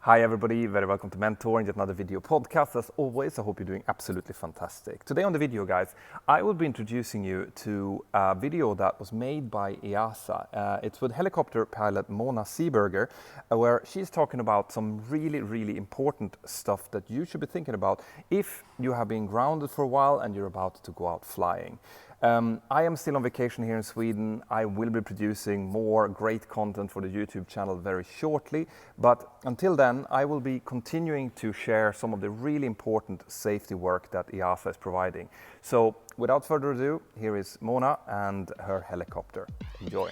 Hi everybody, very welcome to Mentor and yet another video podcast. As always, I hope you're doing absolutely fantastic. Today on the video, guys, I will be introducing you to a video that was made by EASA. It's with helicopter pilot Mona Seeberger, where she's talking about some really important stuff that you should be thinking about if you have been grounded for a while and you're about to go out flying. I am still on vacation here in Sweden. I will be producing more great content for the YouTube channel very shortly, but until then I will be continuing to share some of the really important safety work that EASA is providing. So without further ado, here is Mona and her helicopter. Enjoy.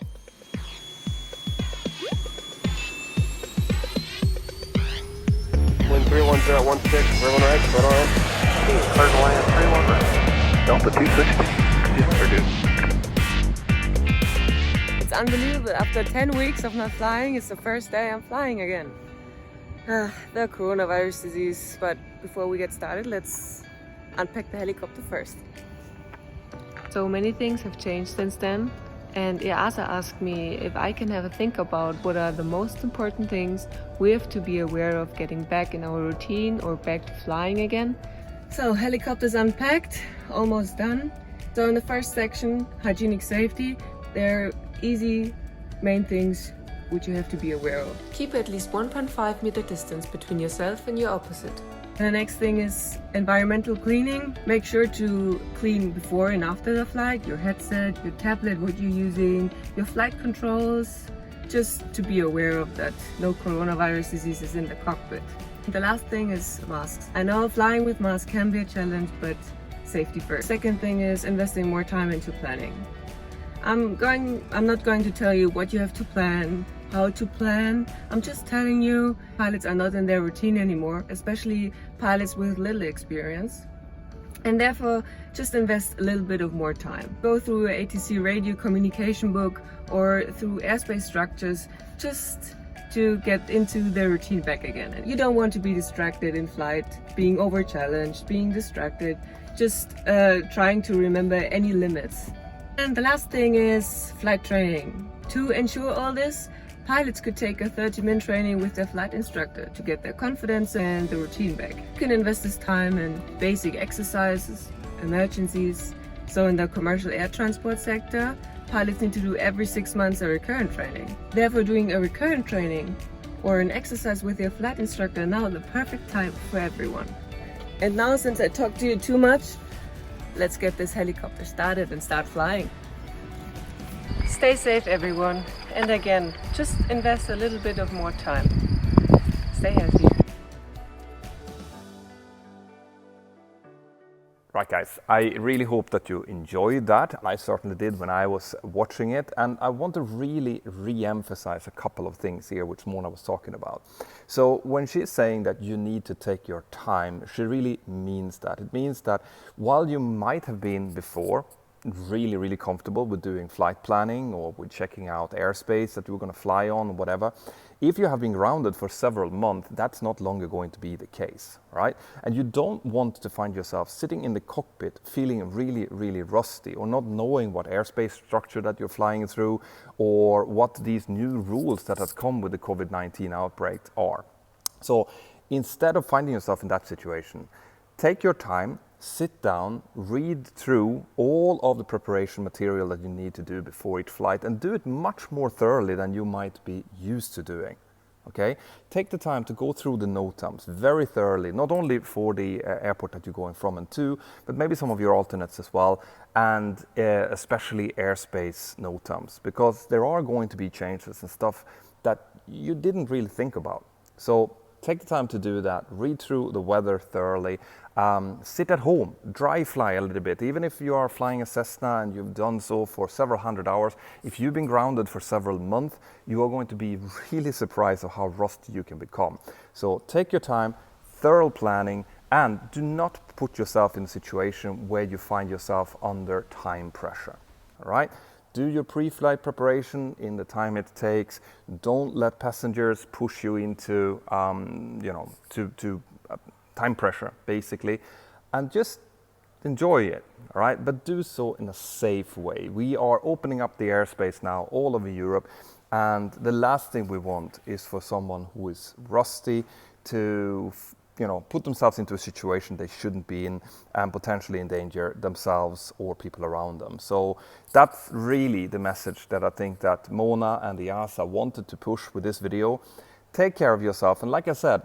Wind 31016, everyone right, right on. Clear to land, 31 right. Delta 260. It's unbelievable. After 10 weeks of not flying, it's the first day I'm flying again. The coronavirus disease. But before we get started, let's unpack the helicopter first. So many things have changed since then. And EASA asked me if I can have a think about what are the most important things we have to be aware of getting back in our routine or back to flying again. So helicopter's unpacked, almost done. So in the first section, hygienic safety, there are easy main things which you have to be aware of. Keep at least 1.5 meter distance between yourself and your opposite. And the next thing is environmental cleaning. Make sure to clean before and after the flight, your headset, your tablet, what you're using, your flight controls, just to be aware of that no coronavirus disease is in the cockpit. The last thing is masks. I know flying with masks can be a challenge, but safety first. Second thing is investing more time into planning. I'm not going to tell you what you have to plan, how to plan. I'm just telling you pilots are not in their routine anymore, especially pilots with little experience. And therefore, just invest a little bit of more time. Go through an ATC radio communication book or through airspace structures just to get into the routine back again. And you don't want to be distracted in flight, being over-challenged, being distracted, just trying to remember any limits. And the last thing is flight training. To ensure all this, pilots could take a 30-minute training with their flight instructor to get their confidence and the routine back. You can invest this time in basic exercises, emergencies. So in the commercial air transport sector, pilots need to do every 6 months a recurrent training. Therefore, doing a recurrent training or an exercise with your flight instructor now the perfect time for everyone. And now, since I talked to you too much, let's get this helicopter started and start flying. Stay safe, everyone. And again, just invest a little bit of more time. Stay healthy. Right, guys, I really hope that you enjoyed that. I certainly did when I was watching it. And I want to really re-emphasize a couple of things here which Mona was talking about. So when she's saying that you need to take your time, she really means that. It means that while you might have been before really comfortable with doing flight planning or with checking out airspace that you're going to fly on or whatever, if you have been grounded for several months, that's not longer going to be the case, right? And you don't want to find yourself sitting in the cockpit feeling really rusty or not knowing what airspace structure that you're flying through or what these new rules that has come with the COVID-19 outbreak are. So instead of finding yourself in that situation, take your time, sit down, read through all of the preparation material that you need to do before each flight and do it much more thoroughly than you might be used to doing. Okay? Take the time to go through the NOTAMs very thoroughly, not only for the airport that you're going from and to, but maybe some of your alternates as well, and especially airspace NOTAMs, because there are going to be changes and stuff that you didn't really think about. So take the time to do that, read through the weather thoroughly, sit at home, dry fly a little bit. Even if you are flying a Cessna and you've done so for several hundred hours, if you've been grounded for several months, you are going to be really surprised of how rusty you can become. So take your time, thorough planning, and do not put yourself in a situation where you find yourself under time pressure, all right? Do your pre-flight preparation in the time it takes. Don't let passengers push you into, time pressure, basically, and just enjoy it, all right? But do so in a safe way. We are opening up the airspace now all over Europe, And the last thing we want is for someone who is rusty to put themselves into a situation they shouldn't be in and potentially endanger themselves or people around them. So that's really the message that I think that Mona and the EASA wanted to push with this video. Take care of yourself, and like I said,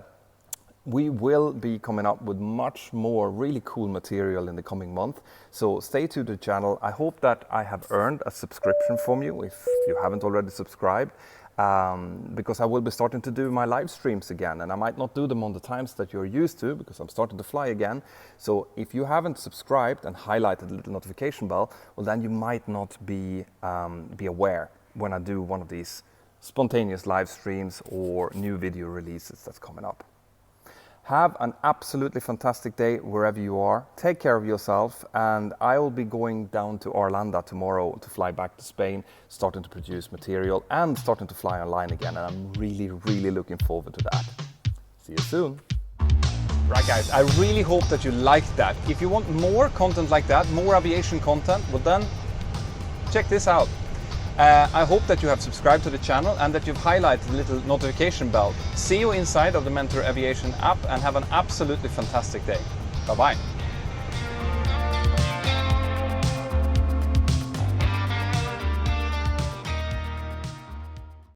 we will be coming up with much more really cool material in the coming month. So stay tuned to the channel. I hope that I have earned a subscription from you if you haven't already subscribed. Because I will be starting to do my live streams again, and I might not do them on the times that you're used to because I'm starting to fly again. So if you haven't subscribed and highlighted the little notification bell, well, then you might not be aware when I do one of these spontaneous live streams or new video releases that's coming up. Have an absolutely fantastic day wherever you are. Take care of yourself, and I will be going down to Arlanda tomorrow to fly back to Spain, starting to produce material and starting to fly online again, and I'm really, really looking forward to that. See you soon. Right guys, I really hope that you liked that. If you want more content like that, more aviation content, well then check this out. I hope that you have subscribed to the channel and that you've highlighted the little notification bell. See you inside of the Mentour Aviation app, and have an absolutely fantastic day. Bye-bye.